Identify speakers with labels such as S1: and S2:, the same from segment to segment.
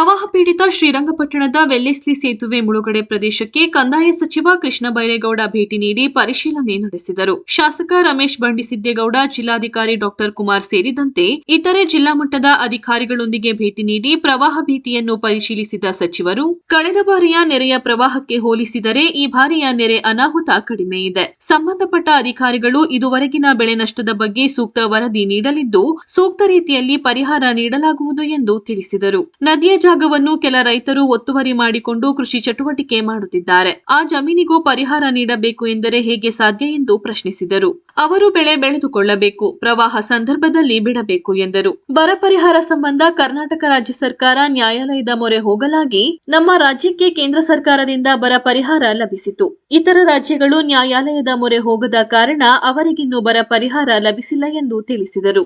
S1: ಪ್ರವಾಹ ಪೀಡಿತ ಶ್ರೀರಂಗಪಟ್ಟಣದ ವೆಲ್ಲೆಸ್ಲಿ ಸೇತುವೆ ಮುಳುಗಡೆ ಪ್ರದೇಶಕ್ಕೆ ಕಂದಾಯ ಸಚಿವ ಕೃಷ್ಣ ಬೈರೇಗೌಡ ಭೇಟಿ ನೀಡಿ ಪರಿಶೀಲನೆ ನಡೆಸಿದರು. ಶಾಸಕ ರಮೇಶ್ ಬಂಡಿಸಿದ್ದೇಗೌಡ, ಜಿಲ್ಲಾಧಿಕಾರಿ ಡಾ ಕುಮಾರ್ ಸೇರಿದಂತೆ ಇತರೆ ಜಿಲ್ಲಾ ಮಟ್ಟದ ಅಧಿಕಾರಿಗಳೊಂದಿಗೆ ಭೇಟಿ ನೀಡಿ ಪ್ರವಾಹ ಭೀತಿಯನ್ನು ಪರಿಶೀಲಿಸಿದ ಸಚಿವರು, ಕಳೆದ ಬಾರಿಯ ನೆರೆಯ ಪ್ರವಾಹಕ್ಕೆ ಹೋಲಿಸಿದರೆ ಈ ಬಾರಿಯ ನೆರೆ ಅನಾಹುತ ಕಡಿಮೆ ಇದೆ. ಸಂಬಂಧಪಟ್ಟ ಅಧಿಕಾರಿಗಳು ಇದುವರೆಗಿನ ಬೆಳೆ ನಷ್ಟದ ಬಗ್ಗೆ ಸೂಕ್ತ ವರದಿ ನೀಡಲಿದ್ದು, ಸೂಕ್ತ ರೀತಿಯಲ್ಲಿ ಪರಿಹಾರ ನೀಡಲಾಗುವುದು ಎಂದು ತಿಳಿಸಿದರು. ನದಿಯ ಜಾಗವನ್ನು ಕೆಲ ರೈತರು ಒತ್ತುವರಿ ಮಾಡಿಕೊಂಡು ಕೃಷಿ ಚಟುವಟಿಕೆ ಮಾಡುತ್ತಿದ್ದಾರೆ. ಆ ಜಮೀನಿಗೂ ಪರಿಹಾರ ನೀಡಬೇಕು ಎಂದರೆ ಹೇಗೆ ಸಾಧ್ಯ ಎಂದು ಪ್ರಶ್ನಿಸಿದರು. ಅವರು ಬೆಳೆ ಬೆಳೆದುಕೊಳ್ಳಬೇಕು, ಪ್ರವಾಹ ಸಂದರ್ಭದಲ್ಲಿ ಬಿಡಬೇಕು ಎಂದರು. ಬರ ಪರಿಹಾರ ಸಂಬಂಧ ಕರ್ನಾಟಕ ರಾಜ್ಯ ಸರ್ಕಾರ ನ್ಯಾಯಾಲಯದ ಮೊರೆ ಹೋಗಲಾಗಿ ನಮ್ಮ ರಾಜ್ಯಕ್ಕೆ ಕೇಂದ್ರ ಸರ್ಕಾರದಿಂದ ಬರ ಪರಿಹಾರ ಲಭಿಸಿತು. ಇತರ ರಾಜ್ಯಗಳು ನ್ಯಾಯಾಲಯದ ಮೊರೆ ಹೋಗದ ಕಾರಣ ಅವರಿಗಿನ್ನೂ ಬರ ಪರಿಹಾರ ಲಭಿಸಿಲ್ಲ ಎಂದು ತಿಳಿಸಿದರು.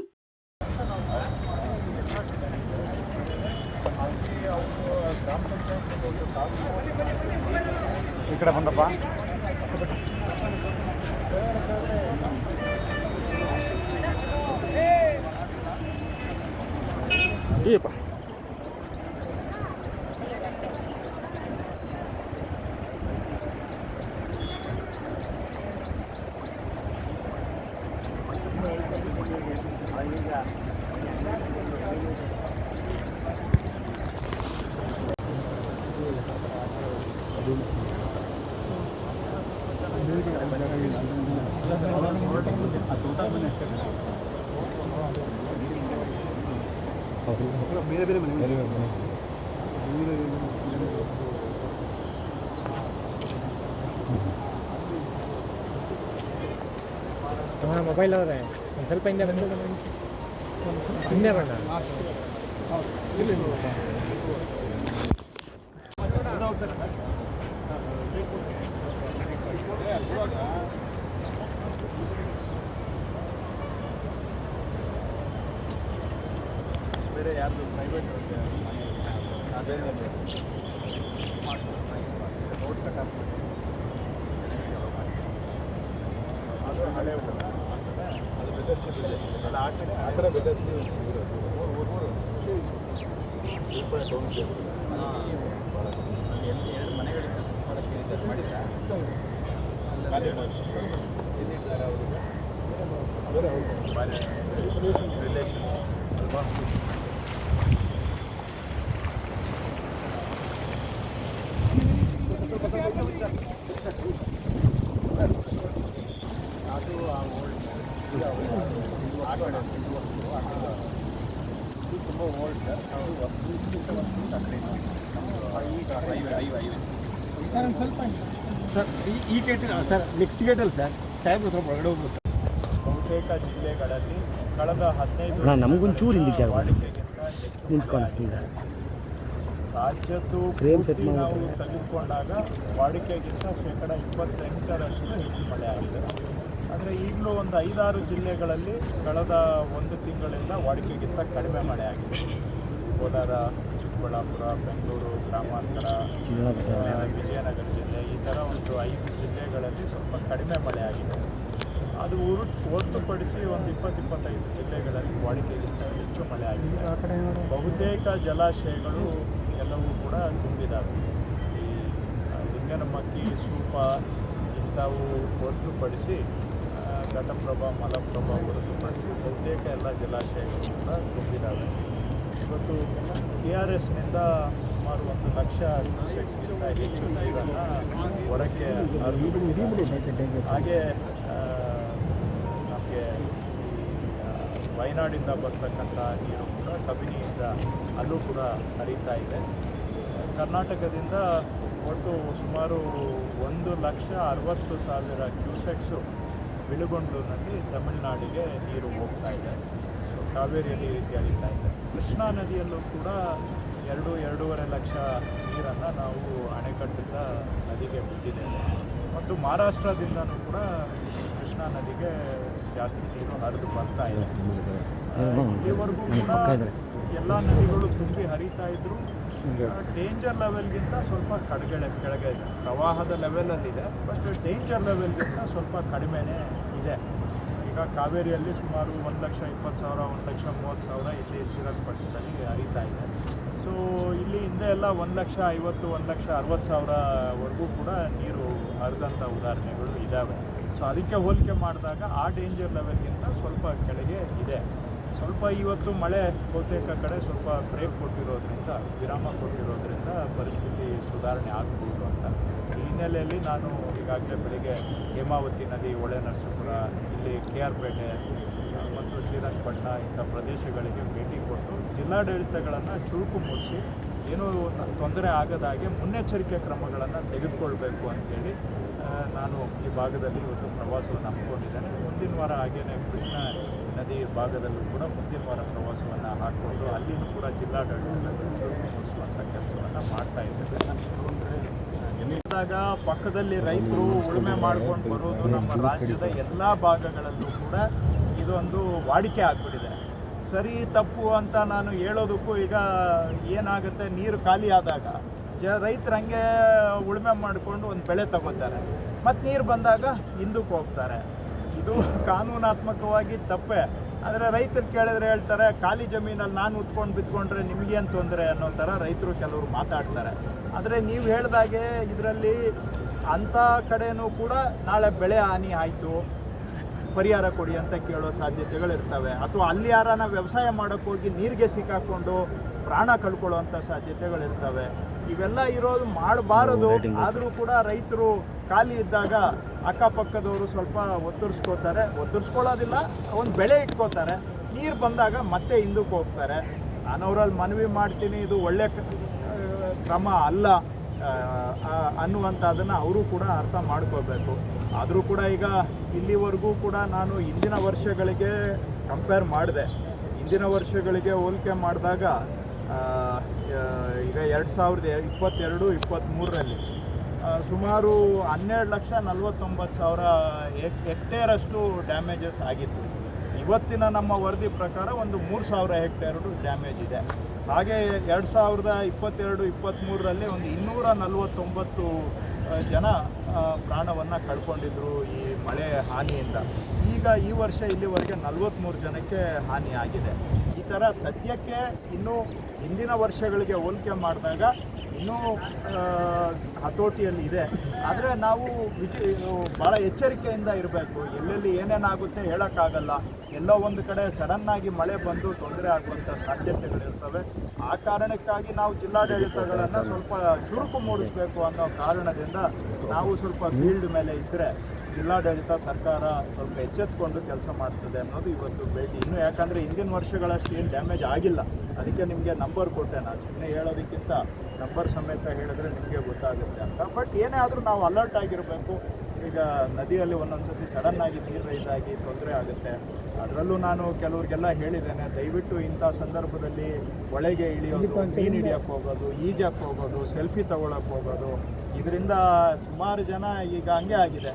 S2: ಈ ಕಡೆ ಬಂದಪ್ಪ. ಈಪ
S3: ಮೊಬೈಲ್ ಅವರೇ ಒಂದು ಸ್ವಲ್ಪ ಹಿಂದೆ ಬಂದು ಹಿಂದೆ ಬಣ್ಣ
S2: ಬೇರೆ ಯಾರ್ದು ಪ್ರೈವೇಟ್ ರೋಡ್ ಕಟ್ ಆಗ್ತದೆ. ಅದು ಹಳೆ ಅದು ಬೆದರ್ಸಿ ಅದು ಆ ಕಡೆ ಬೆದರ್ಸಿ ಎರಡು ಮನೆಗಳಿಂದ ಮಾಡಿದ್ರೆ ಎಲ್ಲಿದ್ದಾರೆ ಅವರಿಗೆ ರಿಲೇಷನ್ ಅಲ್ವಾ? ಅದು ಆ ಓಲ್ಡ್ ಆ ಕಡೆ ಇದು ತುಂಬ ಓಲ್ಡ್ ಸರ್. ಈಗ ಸ್ವಲ್ಪ ಸರ್ ಈ ಗೇಟ್ ಸರ್ ನೆಕ್ಸ್ಟ್ ಗೇಟಲ್ಲಿ ಸರ್ ಸಾಹೇಬ್ರು ಸ್ವಲ್ಪ ಹೊರಗಡೆ ಹೋಗ್ಬೋದು ಸರ್. ಬಹುತೇಕ ಜಿಲ್ಲೆಗಳಲ್ಲಿ ಕಳೆದ 15
S3: ನಮಗೊಂಚೂರು
S2: ವಾಡಿಕೆಗಿಂತ ಹೆಚ್ಚು ರಾಜ್ಯದ್ದು ನಾವು ತೆಗೆದುಕೊಂಡಾಗ ವಾಡಿಕೆಗಿಂತ 28% ಹೆಚ್ಚು ಮಳೆ ಆಗಿದೆ. ಆದರೆ ಈಗಲೂ ಒಂದು 5-6 ಜಿಲ್ಲೆಗಳಲ್ಲಿ ಕಳೆದ 1 ತಿಂಗಳಿಂದ ವಾಡಿಕೆಗಿಂತ ಕಡಿಮೆ ಮಳೆ ಆಗಿದೆ. ಕೋಲಾರ, ಚಿಕ್ಕಬಳ್ಳಾಪುರ, ಬೆಂಗಳೂರು ಗ್ರಾಮಾಂತರ, ವಿಜಯನಗರ ಜಿಲ್ಲೆ, ಈ ಥರ ಒಂದು 5 ಜಿಲ್ಲೆಗಳಲ್ಲಿ ಸ್ವಲ್ಪ ಕಡಿಮೆ ಮಳೆ ಆಗಿದೆ. ಅದು ಹೊರತುಪಡಿಸಿ ಒಂದು 20-25 ಜಿಲ್ಲೆಗಳಲ್ಲಿ ವಾಡಿಕೆಗಿಂತ ಹೆಚ್ಚು ಮಳೆ ಆಗಿದೆ. ಬಹುತೇಕ ಜಲಾಶಯಗಳು ಎಲ್ಲವೂ ಕೂಡ ತುಂಬಿದ್ದಾವೆ. ಈ ಲಿಂಗನಮಕ್ಕಿ, ಸೂಪ ಇಂಥವು ಹೊರತುಪಡಿಸಿ ಘಟಪ್ರಭಾ, ಮಲಪ್ರಭಾ ಹೊರತುಪಡಿಸಿ ಬಹುತೇಕ ಎಲ್ಲ ಜಲಾಶಯಗಳು ಕೂಡ ತುಂಬಿದ್ದಾವೆ. ಇವತ್ತು KRSನಿಂದ ಸುಮಾರು 1 ಲಕ್ಷ ಕ್ಯೂಸೆಕ್ಸ್ಗಿಂತ ಹೆಚ್ಚು ನೀರನ್ನು ಹೊರಕ್ಕೆ ಹರಿದು, ಹಾಗೆ ನಮಗೆ ವಯನಾಡಿಂದ ಬರ್ತಕ್ಕಂಥ ನೀರು ಕೂಡ ಕಬಿನಿಯಿಂದ ಅಲ್ಲೂ ಕೂಡ ಹರಿತಾ ಇದೆ. ಕರ್ನಾಟಕದಿಂದ ಒಟ್ಟು ಸುಮಾರು 1,60,000 ಕ್ಯೂಸೆಕ್ಸು ಬಿಳುಗೊಂಡೂರಿನಲ್ಲಿ ತಮಿಳುನಾಡಿಗೆ ನೀರು ಹೋಗ್ತಾ ಇದೆ. ಸೊ ಕಾವೇರಿಯಲ್ಲಿ ಈ ರೀತಿ ಹರಿತಾ ಇದೆ. ಕೃಷ್ಣಾ ನದಿಯಲ್ಲೂ ಕೂಡ 2-2.5 ಲಕ್ಷ ನೀರನ್ನು ನಾವು ಅಣೆಕಟ್ಟಿಂದ ನದಿಗೆ ಬಿಟ್ಟಿದ್ದೇವೆ. ಮತ್ತು ಮಹಾರಾಷ್ಟ್ರದಿಂದನೂ ಕೂಡ ಕೃಷ್ಣಾ ನದಿಗೆ ಜಾಸ್ತಿ ನೀರು ಹರಿದು ಬರ್ತಾ ಇದೆ. ಇಲ್ಲಿವರೆಗೂ ಕೂಡ ಎಲ್ಲ ನದಿಗಳು ತುಂಬಿ ಹರಿತಾ ಇದ್ರು. ಡೇಂಜರ್ ಲೆವೆಲ್ಗಿಂತ ಸ್ವಲ್ಪ ಕೆಳಗೆ ಇದೆ. ಪ್ರವಾಹದ ಲೆವೆಲಲ್ಲಿದೆ, ಬಟ್ ಡೇಂಜರ್ ಲೆವೆಲ್ಗಿಂತ ಸ್ವಲ್ಪ ಕಡಿಮೆನೇ ಇದೆ. ಈಗ ಈಗ ಕಾವೇರಿಯಲ್ಲಿ ಸುಮಾರು 1,20,000 1,30,000 ಇಲ್ಲಿ ಶ್ರೀರಂಗಪಟ್ಟಣದಲ್ಲಿ ಹರಿತಾ ಇದೆ. ಸೊ ಇಲ್ಲಿ ಹಿಂದೆ ಎಲ್ಲ 1,50,000 1,60,000ವರೆಗೂ ಕೂಡ ನೀರು ಹರಿದಂಥ ಉದಾಹರಣೆಗಳು ಇದ್ದಾವೆ. ಸೊ ಅದಕ್ಕೆ ಹೋಲಿಕೆ ಮಾಡಿದಾಗ ಆ ಡೇಂಜರ್ ಲೆವೆಲ್ಗಿಂತ ಸ್ವಲ್ಪ ಕೆಳಗೆ ಇದೆ. ಸ್ವಲ್ಪ ಇವತ್ತು ಮಳೆ ಬಹುತೇಕ ಕಡೆ ಸ್ವಲ್ಪ ಬ್ರೇಕ್ ಕೊಟ್ಟಿರೋದ್ರಿಂದ, ವಿರಾಮ ಕೊಟ್ಟಿರೋದ್ರಿಂದ ಪರಿಸ್ಥಿತಿ ಸುಧಾರಣೆ ಆಗ್ಬೋದು ಅಂತ. ಈ ಹಿನ್ನೆಲೆಯಲ್ಲಿ ನಾನು ಈಗಾಗಲೇ ಬೆಳಿಗ್ಗೆ ಹೇಮಾವತಿ ನದಿ, ಹೊಳೆ ನರಸೀಪುರ, ಇಲ್ಲಿ KR ಪೇಟೆ ಮತ್ತು ಶ್ರೀರಂಗಪಟ್ಟಣ ಇಂಥ ಪ್ರದೇಶಗಳಿಗೆ ಭೇಟಿ ಕೊಟ್ಟು ಜಿಲ್ಲಾಡಳಿತಗಳನ್ನು ಚುರುಕು ಮೂಡಿಸಿ ಏನೂ ತೊಂದರೆ ಆಗದಾಗೆ ಮುನ್ನೆಚ್ಚರಿಕೆ ಕ್ರಮಗಳನ್ನು ತೆಗೆದುಕೊಳ್ಬೇಕು ಅಂತೇಳಿ ನಾನು ಈ ಭಾಗದಲ್ಲಿ ಇವತ್ತು ಪ್ರವಾಸವನ್ನು ಹಮ್ಮಿಕೊಂಡಿದ್ದೇನೆ. ಮುಂದಿನ ವಾರ ಹಾಗೇನೆ ಕೃಷ್ಣ ನದಿ ಭಾಗದಲ್ಲೂ ಕೂಡ ಮುಂದಿನ ವಾರ ಪ್ರವಾಸವನ್ನು ಹಾಕಿಕೊಂಡು ಅಲ್ಲಿನೂ ಕೂಡ ಜಿಲ್ಲಾಡಳಿತ ಚುರುಕು ಮೂಡಿಸುವಂಥ ಕೆಲಸವನ್ನು ಮಾಡ್ತಾ ಇದ್ದೇವೆ. ಇದ್ದಾಗ ಪಕ್ಕದಲ್ಲಿ ರೈತರು ಉಳುಮೆ ಮಾಡ್ಕೊಂಡು ಬರೋದು ನಮ್ಮ ರಾಜ್ಯದ ಎಲ್ಲ ಭಾಗಗಳಲ್ಲೂ ಕೂಡ ಇದೊಂದು ವಾಡಿಕೆ ಆಗಿಬಿಟ್ಟಿದೆ. ಸರಿ ತಪ್ಪು ಅಂತ ನಾನು ಹೇಳೋದಕ್ಕೂ ಈಗ ಏನಾಗುತ್ತೆ, ನೀರು ಖಾಲಿ ಆದಾಗ ರೈತರು ಹಂಗೆ ಉಳುಮೆ ಮಾಡಿಕೊಂಡು ಒಂದು ಬೆಳೆ ತಗೋತಾರೆ, ಮತ್ತು ನೀರು ಬಂದಾಗ ಹಿಂದಕ್ಕೆ ಹೋಗ್ತಾರೆ. ಇದು ಕಾನೂನಾತ್ಮಕವಾಗಿ ತಪ್ಪೇ. ಆದರೆ ರೈತರು ಕೇಳಿದ್ರೆ ಹೇಳ್ತಾರೆ, ಖಾಲಿ ಜಮೀನಲ್ಲಿ ನಾನು ಉತ್ಕೊಂಡು ಬಿತ್ಕೊಂಡ್ರೆ ನಿಮಗೇನು ತೊಂದರೆ ಅನ್ನೋ ಥರ ರೈತರು ಕೆಲವರು ಮಾತಾಡ್ತಾರೆ. ಆದರೆ ನೀವು ಹೇಳ್ದಾಗೆ ಇದರಲ್ಲಿ ಅಂಥ ಕಡೆಯೂ ಕೂಡ ನಾಳೆ ಬೆಳೆ ಹಾನಿ ಆಯಿತು, ಪರಿಹಾರ ಕೊಡಿ ಅಂತ ಕೇಳೋ ಸಾಧ್ಯತೆಗಳಿರ್ತವೆ. ಅಥವಾ ಅಲ್ಲಿ ಯಾರನ್ನ ವ್ಯವಸಾಯ ಮಾಡೋಕ್ಕೆ ಹೋಗಿ ನೀರಿಗೆ ಸಿಕ್ಕಾಕೊಂಡು ಪ್ರಾಣ ಕಳ್ಕೊಳ್ಳೋವಂಥ ಸಾಧ್ಯತೆಗಳಿರ್ತವೆ. ಇವೆಲ್ಲ ಇರೋದು ಮಾಡಬಾರದು. ಆದರೂ ಕೂಡ ರೈತರು ಖಾಲಿ ಇದ್ದಾಗ ಅಕ್ಕಪಕ್ಕದವರು ಸ್ವಲ್ಪ ಒತ್ತರಿಸ್ಕೊಳ್ಳೋದಿಲ್ಲ, ಒಂದು ಬೆಳೆ ಇಟ್ಕೋತಾರೆ. ನೀರು ಬಂದಾಗ ಮತ್ತೆ ಹಿಂದಕ್ಕೆ ಹೋಗ್ತಾರೆ. ನಾನು ಅವರಲ್ಲಿ ಮನವಿ ಮಾಡ್ತೀನಿ, ಇದು ಒಳ್ಳೆ ಕ್ರಮ ಅಲ್ಲ ಅನ್ನುವಂಥದ್ದನ್ನು ಅವರು ಕೂಡ ಅರ್ಥ ಮಾಡ್ಕೋಬೇಕು. ಆದರೂ ಕೂಡ ಈಗ ಇಲ್ಲಿವರೆಗೂ ಕೂಡ ನಾನು ಹಿಂದಿನ ವರ್ಷಗಳಿಗೆ ಕಂಪೇರ್ ಮಾಡಿದೆ. ಹಿಂದಿನ ವರ್ಷಗಳಿಗೆ ಹೋಲಿಕೆ ಮಾಡಿದಾಗ ಈಗ 2022-23ರಲ್ಲಿ ಸುಮಾರು 12,49,000 ಹೆಕ್ಟೇರಷ್ಟು ಡ್ಯಾಮೇಜಸ್ ಆಗಿತ್ತು. ಇವತ್ತಿನ ನಮ್ಮ ವರದಿ ಪ್ರಕಾರ ಒಂದು 3,000 ಹೆಕ್ಟೇರ್ ಡ್ಯಾಮೇಜ್ ಇದೆ. ಹಾಗೆ 2022-23ರಲ್ಲಿ ಒಂದು 249 ಜನ ಪ್ರಾಣವನ್ನು ಕಳ್ಕೊಂಡಿದ್ರು ಈ ಮಳೆ ಹಾನಿಯಿಂದ. ಈಗ ಈ ವರ್ಷ ಇಲ್ಲಿವರೆಗೆ 43 ಜನಕ್ಕೆ ಹಾನಿ ಆಗಿದೆ. ಈ ಥರ ಸದ್ಯಕ್ಕೆ ಇನ್ನೂ ಹಿಂದಿನ ವರ್ಷಗಳಿಗೆ ಹೋಲಿಕೆ ಮಾಡಿದಾಗ ಇನ್ನೂ ಹತೋಟಿಯಲ್ಲಿ ಇದೆ. ಆದರೆ ನಾವು ಭಾಳ ಎಚ್ಚರಿಕೆಯಿಂದ ಇರಬೇಕು. ಎಲ್ಲೆಲ್ಲಿ ಏನೇನಾಗುತ್ತೆ ಹೇಳೋಕ್ಕಾಗಲ್ಲ. ಎಲ್ಲೋ ಒಂದು ಕಡೆ ಸಡನ್ನಾಗಿ ಮಳೆ ಬಂದು ತೊಂದರೆ ಆಗುವಂಥ ಸಾಧ್ಯತೆಗಳಿರ್ತವೆ. ಆ ಕಾರಣಕ್ಕಾಗಿ ನಾವು ಜಿಲ್ಲಾಡಳಿತಗಳನ್ನು ಸ್ವಲ್ಪ ಚುರುಕು ಮೂಡಿಸಬೇಕು ಅನ್ನೋ ಕಾರಣದಿಂದ ನಾವು ಸ್ವಲ್ಪ ಫೀಲ್ಡ್ ಮೇಲೆ ಇದ್ದರೆ ಜಿಲ್ಲಾಡಳಿತ, ಸರ್ಕಾರ ಸ್ವಲ್ಪ ಎಚ್ಚೆತ್ತುಕೊಂಡು ಕೆಲಸ ಮಾಡ್ತದೆ ಅನ್ನೋದು ಇವತ್ತು ಭೇಟಿ. ಇನ್ನು ಯಾಕಂದರೆ ಹಿಂದಿನ ವರ್ಷಗಳಷ್ಟು ಏನು ಡ್ಯಾಮೇಜ್ ಆಗಿಲ್ಲ. ಅದಕ್ಕೆ ನಿಮಗೆ ನಂಬರ್ ಕೊಟ್ಟೆ. ನಾನು ಸುಮ್ಮನೆ ಹೇಳೋದಕ್ಕಿಂತ ನಂಬರ್ ಸಮೇತ ಹೇಳಿದ್ರೆ ನಿಮಗೆ ಗೊತ್ತಾಗುತ್ತೆ ಅಂತ. ಬಟ್ ಏನೇ ಆದರೂ ನಾವು ಅಲರ್ಟ್ ಆಗಿರಬೇಕು. ಈಗ ನದಿಯಲ್ಲಿ ಒಂದೊಂದು ಸತಿ ಸಡನ್ನಾಗಿ ನೀರು ರೈಸ್ ಆಗಿ ತೊಂದರೆ ಆಗುತ್ತೆ. ಅದರಲ್ಲೂ ನಾನು ಕೆಲವ್ರಿಗೆಲ್ಲ ಹೇಳಿದ್ದೇನೆ, ದಯವಿಟ್ಟು ಇಂಥ ಸಂದರ್ಭದಲ್ಲಿ ಒಳಗೆ ಇಳಿಯೋದು, ಮೀನು ಹಿಡಿಯೋಕ್ಕೆ ಹೋಗೋದು, ಈಜಕ್ಕೆ ಹೋಗೋದು, ಸೆಲ್ಫಿ ತೊಗೊಳಕ್ಕೆ ಹೋಗೋದು, ಇದರಿಂದ ಸುಮಾರು ಜನ ಈಗ ಹಂಗೆ ಆಗಿದೆ.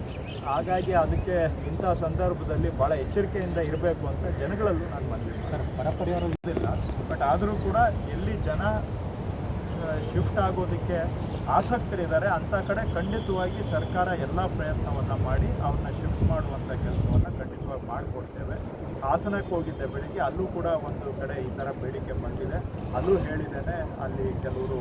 S2: ಹಾಗಾಗಿ ಅದಕ್ಕೆ ಇಂಥ ಸಂದರ್ಭದಲ್ಲಿ ಭಾಳ ಎಚ್ಚರಿಕೆಯಿಂದ ಇರಬೇಕು ಅಂತ ಜನಗಳಲ್ಲೂ ನಾನು ಮನವಿ ಪರಿಹಾರ ಇಲ್ಲ. ಬಟ್ ಆದರೂ ಕೂಡ ಎಲ್ಲಿ ಜನ ಶಿಫ್ಟ್ ಆಗೋದಕ್ಕೆ ಆಸಕ್ತರಿದ್ದಾರೆ ಅಂಥ ಕಡೆ ಖಂಡಿತವಾಗಿ ಸರ್ಕಾರ ಎಲ್ಲ ಪ್ರಯತ್ನವನ್ನು ಮಾಡಿ ಅವ್ರನ್ನ ಶಿಫ್ಟ್ ಮಾಡುವಂಥ ಕೆಲಸವನ್ನು ಖಂಡಿತವಾಗಿ ಮಾಡಿಕೊಡ್ತೇವೆ. ಹಾಸನಕ್ಕೆ ಹೋಗಿದ್ದೆ ಬೆಳಿಗ್ಗೆ, ಅಲ್ಲೂ ಕೂಡ ಒಂದು ಕಡೆ ಈ ಥರ ಬೇಡಿಕೆ ಬಂದಿದೆ. ಅಲ್ಲೂ ಹೇಳಿದ್ದೇನೆ, ಅಲ್ಲಿ ಕೆಲವರು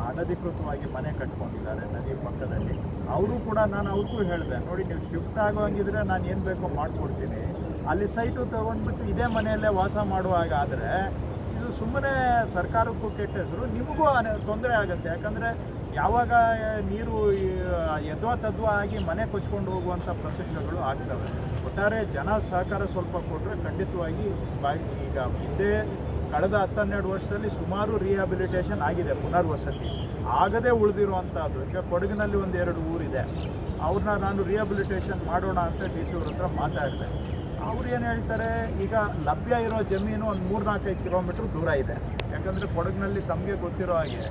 S2: ಅನಧಿಕೃತವಾಗಿ ಮನೆ ಕಟ್ಕೊಂಡಿದ್ದಾರೆ ನದಿ ಪಕ್ಕದಲ್ಲಿ. ಅವರು ಕೂಡ ನಾನು ಅವ್ರಿಗೂ ಹೇಳಿದೆ, ನೋಡಿ ನೀವು ಶಿಫ್ಟ್ ಆಗೋಂಗಿದ್ರೆ ನಾನು ಏನು ಬೇಕೋ ಮಾಡಿಕೊಡ್ತೀನಿ, ಅಲ್ಲಿ ಸೈಟು ತೊಗೊಂಡ್ಬಿಟ್ಟು ಇದೇ ಮನೆಯಲ್ಲೇ ವಾಸ ಮಾಡುವಾಗಾದರೆ ಇದು ಸುಮ್ಮನೆ ಸರ್ಕಾರಕ್ಕೂ ಕೆಟ್ಟ ಹೆಸರು, ನಿಮಗೂ ತೊಂದರೆ ಆಗುತ್ತೆ. ಯಾಕಂದರೆ ಯಾವಾಗ ನೀರು ಯದ್ವಾ ಆಗಿ ಮನೆ ಕೊಚ್ಕೊಂಡು ಹೋಗುವಂಥ ಪ್ರಸಂಗಗಳು ಆಗ್ತವೆ. ಒಟ್ಟಾರೆ ಜನ ಸಹಕಾರ ಸ್ವಲ್ಪ ಕೊಟ್ಟರೆ ಖಂಡಿತವಾಗಿ ಈಗ ಹಿಂದೆ ಕಳೆದ 10-12 ವರ್ಷದಲ್ಲಿ ಸುಮಾರು ರಿಹ್ಯಾಬಿಲಿಟೇಷನ್ ಆಗಿದೆ, ಪುನರ್ವಸತಿ ಆಗದೇ ಉಳಿದಿರುವಂಥದ್ದು. ಈಗ ಕೊಡಗಿನಲ್ಲಿ 1-2 ಊರಿದೆ, ಅವ್ರನ್ನ ನಾನು ರಿಹ್ಯಾಬಿಲಿಟೇಷನ್ ಮಾಡೋಣ ಅಂತ DC ಅವ್ರ ಹತ್ರ ಮಾತಾಡಿದೆ. ಅವ್ರು ಏನು ಹೇಳ್ತಾರೆ, ಈಗ ಲಭ್ಯ ಇರೋ ಜಮೀನು ಒಂದು 3-4 ಕಿಲೋಮೀಟ್ರ್ ದೂರ ಇದೆ. ಯಾಕಂದರೆ ಕೊಡಗಿನಲ್ಲಿ ತಮಗೆ ಗೊತ್ತಿರೋ ಹಾಗೆ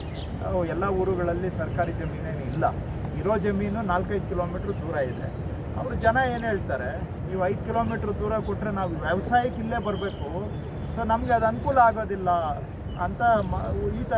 S2: ಎಲ್ಲ ಊರುಗಳಲ್ಲಿ ಸರ್ಕಾರಿ ಜಮೀನೇನು ಇಲ್ಲ. ಇರೋ ಜಮೀನು 4-5 ಕಿಲೋಮೀಟ್ರ್ ದೂರ ಇದೆ. ಅವರು ಜನ ಏನು ಹೇಳ್ತಾರೆ, ನೀವು 5 ಕಿಲೋಮೀಟ್ರ್ ದೂರ ಕೊಟ್ಟರೆ ನಾವು ವ್ಯವಸಾಯಕ್ಕೆ ಇಲ್ಲೇ ಬರಬೇಕು, ಸೊ ನಮಗೆ ಅದು ಅನುಕೂಲ ಆಗೋದಿಲ್ಲ ಅಂತ ಈ ಥರ